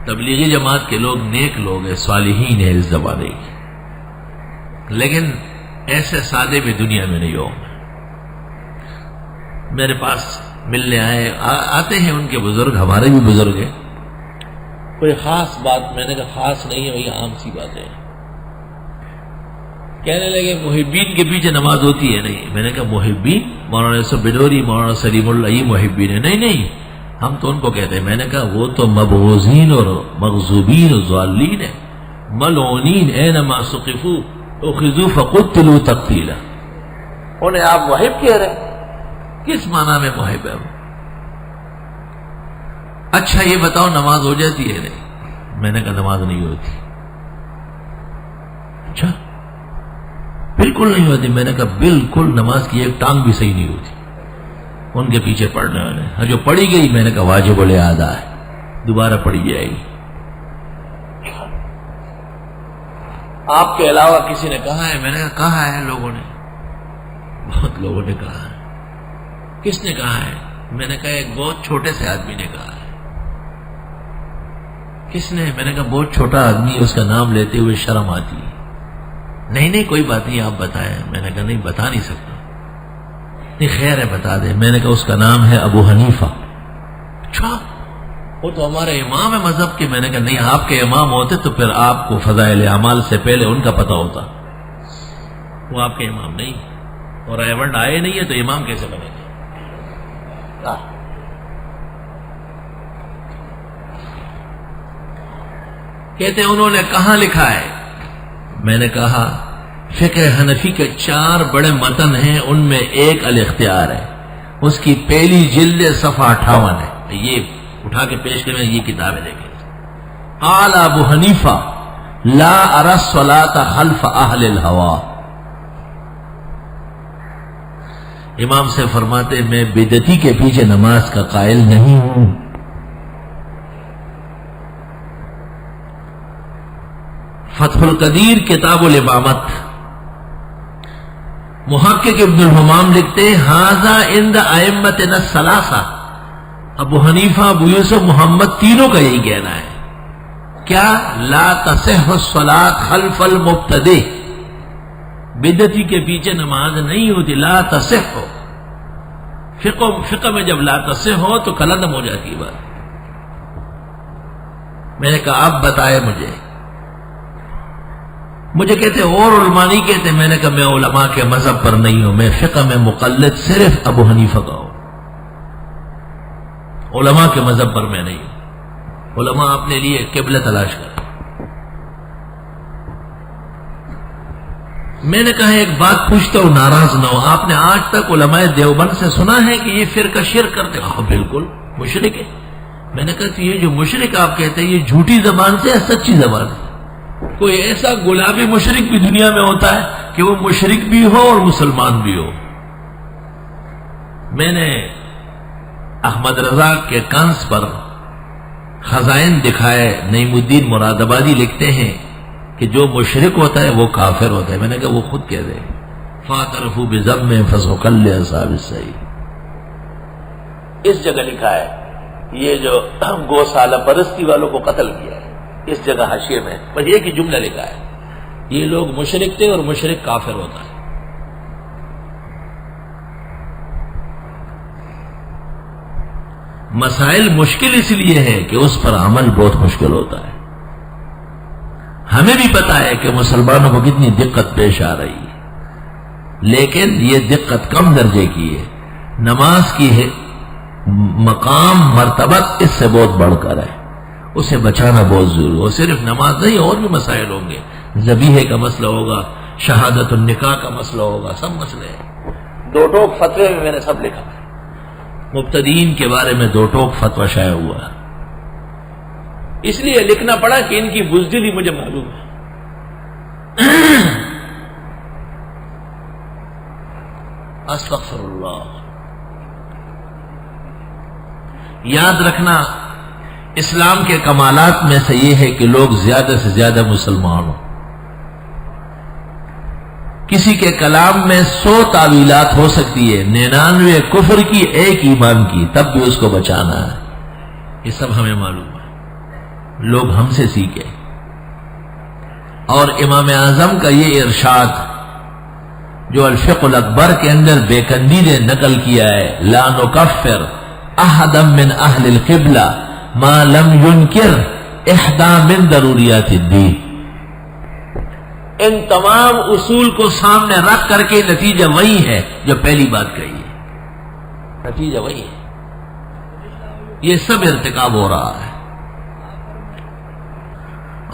تبلیغی جماعت کے لوگ نیک لوگ ہیں، صالحین ہیں اس زمانے کے، لیکن ایسے سادے بھی دنیا میں نہیں ہوں گے۔ میرے پاس ملنے آتے ہیں ان کے بزرگ، ہمارے بھی بزرگ ہیں، کوئی خاص بات میں نے کہا خاص نہیں ہے، وہی عام سی بات ہے۔ کہنے لگے محبین کے پیچھے نماز ہوتی ہے؟ نہیں۔ میں نے کہا محبین مولانا یوسف بدوری، مولانا سلیم اللہ، یہ محبین ہے؟ نہیں نہیں، ہم تو ان کو کہتے ہیں۔ میں نے کہا وہ تو مبغوضین اور مغضوبین اور ضالین ہیں، ملعونین اینما ثقفوا اخذوا فقتلوا تقتیلا۔ انہیں آپ محب کہہ رہے ہیں؟ کس معنی میں محب ہے وہ؟ اچھا یہ بتاؤ نماز ہو جاتی ہے؟ نہیں۔ میں نے کہا نماز نہیں ہوتی۔ اچھا بالکل نہیں ہوتی؟ میں نے کہا بالکل، نماز کی ایک ٹانگ بھی صحیح نہیں ہوتی ان کے پیچھے پڑھنے والے۔ جو پڑھی گئی میں نے کہا واجب الادا ہے، دوبارہ پڑھی جائے گی۔ آپ کے علاوہ کسی نے کہا ہے؟ میں نے کہا ہے، لوگوں نے، بہت لوگوں نے کہا ہے۔ کس نے کہا ہے؟ میں نے کہا ایک بہت چھوٹے سے آدمی نے کہا ہے۔ کس نے؟ میں نے کہا بہت چھوٹا آدمی، اس کا نام لیتے ہوئے شرم آتی ہے۔ نہیں نہیں کوئی بات نہیں، آپ بتائیں۔ میں نے کہا نہیں بتا نہیں سکتا۔ نہیں خیر ہے بتا دیں۔ میں نے کہا اس کا نام ہے ابو حنیفہ۔ اچھا وہ تو ہمارے امام ہے مذہب کے۔ میں نے کہا نہیں، آپ کے امام ہوتے تو پھر آپ کو فضائل اعمال سے پہلے ان کا پتہ ہوتا، وہ آپ کے امام نہیں، اور ایونٹ آئے نہیں ہے تو امام کیسے بنے گا؟ کہتے ہیں انہوں نے کہاں لکھا ہے؟ میں نے کہا فقہ حنفی کے 4 بڑے متن ہیں، ان میں ایک الاختیار ہے، اس کی پہلی جلد صفحہ 58 ہے۔ یہ اٹھا کے پیش کریں، یہ کتابیں دیکھیں۔ قال ابو حنیفہ لا ارى الصلاة خلف اہل الہوى۔ امام سے فرماتے میں بدعتی کے پیچھے نماز کا قائل نہیں ہوں۔ فتح القدیر کتاب الامامت، محقق ابن الحمام لکھتے ہیں ھذا عند ائمتنا الثلاثہ، ابو حنیفہ، ابو یوسف، محمد، تینوں کا یہی کہنا ہے۔ کیا؟ لا تصح الصلاۃ خلف المبتدع، بدعتی کے پیچھے نماز نہیں ہوتی، لا تصح ہو۔ فقہ میں جب لا تصح ہو تو کلندم ہو جاتی ہے بات۔ میں نے کہا آپ بتائے مجھے کہتے اور علماء نہیں کہتے۔ میں نے کہا میں علماء کے مذہب پر نہیں ہوں، میں فقہ میں مقلد صرف ابو حنیفہ کا ہوں، علماء کے مذہب پر میں نہیں ہوں۔ علماء اپنے لیے قبلہ تلاش کریں۔ میں نے کہا ایک بات پوچھتا ہوں، ناراض نہ ہو، آپ نے آج تک علماء دیوبند سے سنا ہے کہ یہ فرقہ شرک کرتے؟ ہاں بالکل مشرک ہے۔ میں نے کہا تو یہ جو مشرک آپ کہتے ہیں یہ جھوٹی زبان سے یا سچی زبان سے؟ کوئی ایسا گلابی مشرک بھی دنیا میں ہوتا ہے کہ وہ مشرک بھی ہو اور مسلمان بھی ہو؟ میں نے احمد رضا کے کنز پر خزائن دکھائے، نعیم الدین مراد آبادی لکھتے ہیں کہ جو مشرک ہوتا ہے وہ کافر ہوتا ہے۔ میں نے کہا وہ خود کہہ دے فاعترفوا بذنب فسحقا لاصحاب السعیر۔ اس جگہ لکھا ہے یہ جو گوسالہ پرستی والوں کو قتل کیا ہے، اس جگہ حاشیے میں بس ایک ہی جملہ لکھا ہے، یہ لوگ مشرک تھے اور مشرک کافر ہوتا ہے۔ مسائل مشکل اس لیے ہے کہ اس پر عمل بہت مشکل ہوتا ہے۔ ہمیں بھی پتا ہے کہ مسلمانوں کو کتنی دقت پیش آ رہی ہے، لیکن یہ دقت کم درجے کی ہے۔ نماز کی مقام مرتبت اس سے بہت بڑھ کر ہے، اسے بچانا بہت ضروری ہے۔ صرف نماز نہیں، اور بھی مسائل ہوں گے، ذبیحے کا مسئلہ ہوگا، شہادت النکاح کا مسئلہ ہوگا، سب مسئلے ہیں۔ 2 ٹوک فتوے میں نے سب لکھا ہے، مبتدئین کے بارے میں 2 ٹوک فتویٰ شائع ہوا ہے، اس لیے لکھنا پڑا کہ ان کی بزدلی مجھے معلوم ہے۔ استغفر اللہ۔ یاد رکھنا اسلام کے کمالات میں سے یہ ہے کہ لوگ زیادہ سے زیادہ مسلمان ہوں۔ کسی کے کلام میں 100 تعویلات ہو سکتی ہے، 99 کفر کی، 1 ایمان کی، تب بھی اس کو بچانا ہے۔ یہ سب ہمیں معلوم ہے۔ لوگ ہم سے سیکھیں. اور امام اعظم کا یہ ارشاد جو الفقہ الاکبر کے اندر بیکندی نے نقل کیا ہے، لا نکفر احدا من اہل القبلہ ما لم ينکر احدى من ضروریات الدین. ان تمام اصول کو سامنے رکھ کر کے نتیجہ وہی ہے جو پہلی بات کہی ہے، نتیجہ وہی ہے. یہ سب ارتکاب ہو رہا ہے.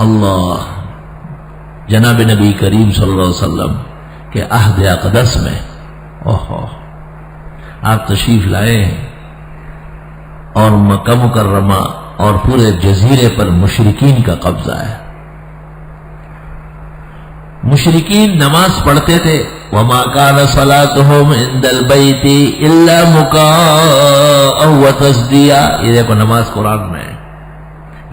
اللہ جناب نبی کریم صلی اللہ علیہ وسلم کے عہد اقدس میں آپ تشریف لائے ہیں اور مکہ مکرمہ اور پورے جزیرے پر مشرکین کا قبضہ ہے. مشرکین نماز پڑھتے تھے، وَمَا كَانَ صَلَاتُهُمْ عِنْدَ الْبَيْتِ إِلَّا مُكَاءً وَتَصْدِيًّا. یہ دیکھو نماز قرآن میں ہے،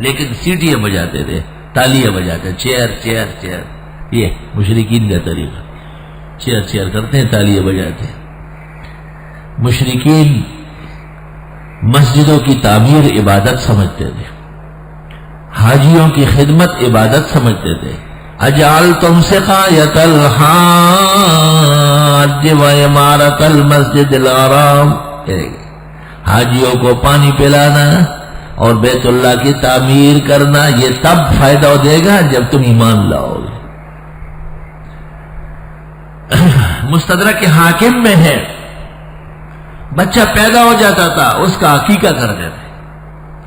لیکن سیٹیاں بجاتے تھے، تالیاں بجاتے، چیئر چیئر چیئر. یہ مشرکین کا طریقہ، چیئر چیئر کرتے ہیں، تالیاں بجاتے ہیں. مشرکین مسجدوں کی تعمیر عبادت سمجھتے تھے، حاجیوں کی خدمت عبادت سمجھتے تھے. اجعلتم سقایۃ الحاج وعمارۃ المسجد الحرام. حاجیوں کو پانی پلانا اور بیت اللہ کی تعمیر کرنا یہ تب فائدہ دے گا جب تم ایمان لاؤ گے. مستدرک کے حاکم میں ہے، بچہ پیدا ہو جاتا تھا اس کا عقیقہ کرتے تھے،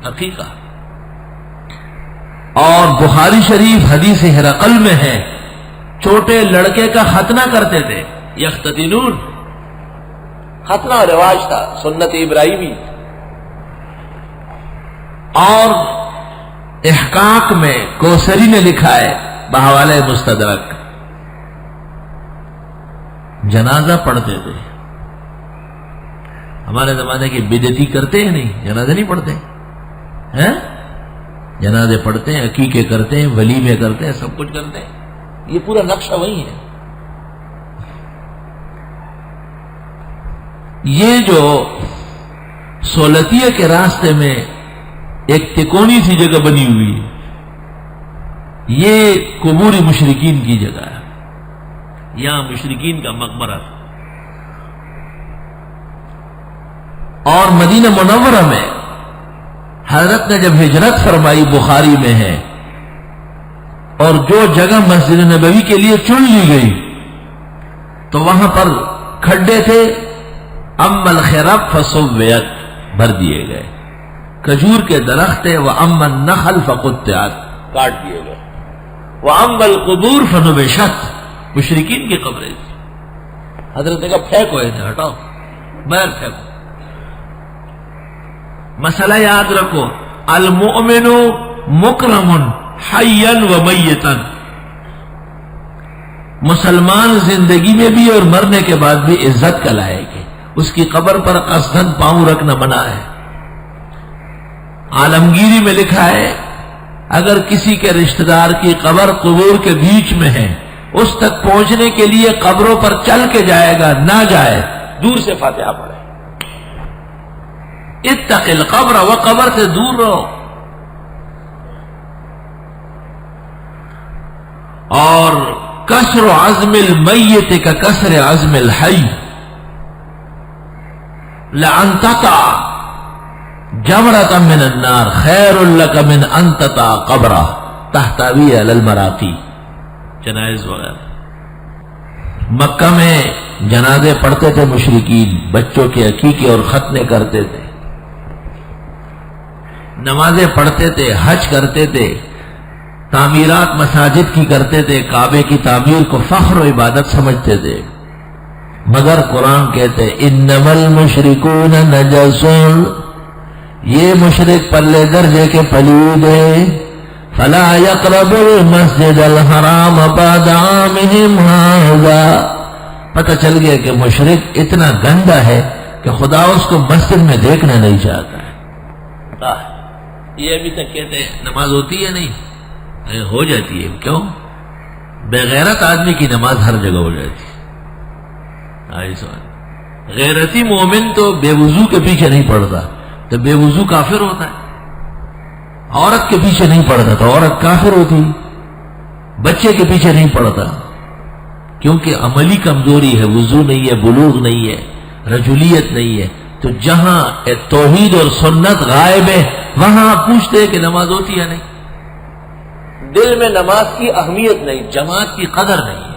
عقیقہ. اور بخاری شریف حدیث ہرقل میں ہے، چھوٹے لڑکے کا ختنہ کرتے تھے، یختتنون. ختنہ رواج تھا، سنت ابراہیمی. اور احقاق میں کوثری نے لکھا ہے بحوالہ مستدرک، جنازہ پڑھتے تھے. ہمارے زمانے کی بدعتی کرتے ہیں نہیں، جنازہ نہیں پڑھتے ہیں، جنازے پڑھتے ہیں، عقیقے کرتے ہیں، ولیمے کرتے ہیں، سب کچھ کرتے ہیں. یہ پورا نقشہ وہی ہے. یہ جو سولتیہ کے راستے میں ایک تکونی سی جگہ بنی ہوئی ہے، یہ قبور مشرکین کی جگہ ہے. یہاں مشرکین کا مقبرہ تھا. اور مدینہ منورہ میں حضرت نے جب ہجرت فرمائی، بخاری میں ہے، اور جو جگہ مسجد نبوی کے لیے چن لی گئی تو وہاں پر کھڈے تھے، اما الخرب فسویت، بھر دیے گئے. کھجور کے درخت تھے، واما النخل فقطعت، کاٹ دیے گئے. واما القبور فنبشت، مشرکین کی قبریں تھی. حضرت نے کہا پھینکو انہیں، ہٹاؤ، باہر پھینکو. مسئلہ یاد رکھو، المؤمن مکرم حیا و میتا. مسلمان زندگی میں بھی اور مرنے کے بعد بھی عزت کا لائق ہے. اس کی قبر پر قصدن پاؤں رکھنا منع ہے. عالمگیری میں لکھا ہے اگر کسی کے رشتہ دار کی قبر قبور کے بیچ میں ہے، اس تک پہنچنے کے لیے قبروں پر چل کے جائے گا، نہ جائے، دور سے فاتحہ پڑھے. اتق القبر، وہ قبر سے دور رہو. اور کسر عزم المیت کا کسر عزم الحی. لأن تقع جمرة من النار خیر لک من ان تقع قبرہ تحتوی علی المراقی. جنائز وغیرہ. مکہ میں جنازے پڑھتے تھے مشرکین، بچوں کے عقیقے اور ختنے کرتے تھے، نمازیں پڑھتے تھے، حج کرتے تھے، تعمیرات مساجد کی کرتے تھے، کعبے کی تعمیر کو فخر و عبادت سمجھتے تھے. مگر قرآن کہتے انما المشرکون نجس، یہ مشرک پلے درجے کے پلید ہیں. فلا يقرب المسجد الحرام بعد عامهم هذا. پتہ چل گیا کہ مشرک اتنا گندا ہے کہ خدا اس کو مسجد میں دیکھنا نہیں چاہتا ہے. یہ ابھی تک کہتے ہیں نماز ہوتی ہے نہیں، ہو جاتی ہے. کیوں؟ بغیرت آدمی کی نماز ہر جگہ ہو جاتی ہے. غیرتی مومن تو بے وضو کے پیچھے نہیں پڑتا، تو بے وضو کافر ہوتا ہے. عورت کے پیچھے نہیں پڑتا تھا، عورت کافر ہوتی، بچے کے پیچھے نہیں پڑتا، کیونکہ عملی کمزوری ہے، وضو نہیں ہے، بلوغ نہیں ہے، رجولیت نہیں ہے۔ تو جہاں توحید اور سنت غائب ہے وہاں آپ پوچھتے ہیں کہ نماز ہوتی ہے نہیں، دل میں نماز کی اہمیت نہیں، جماعت کی قدر نہیں۔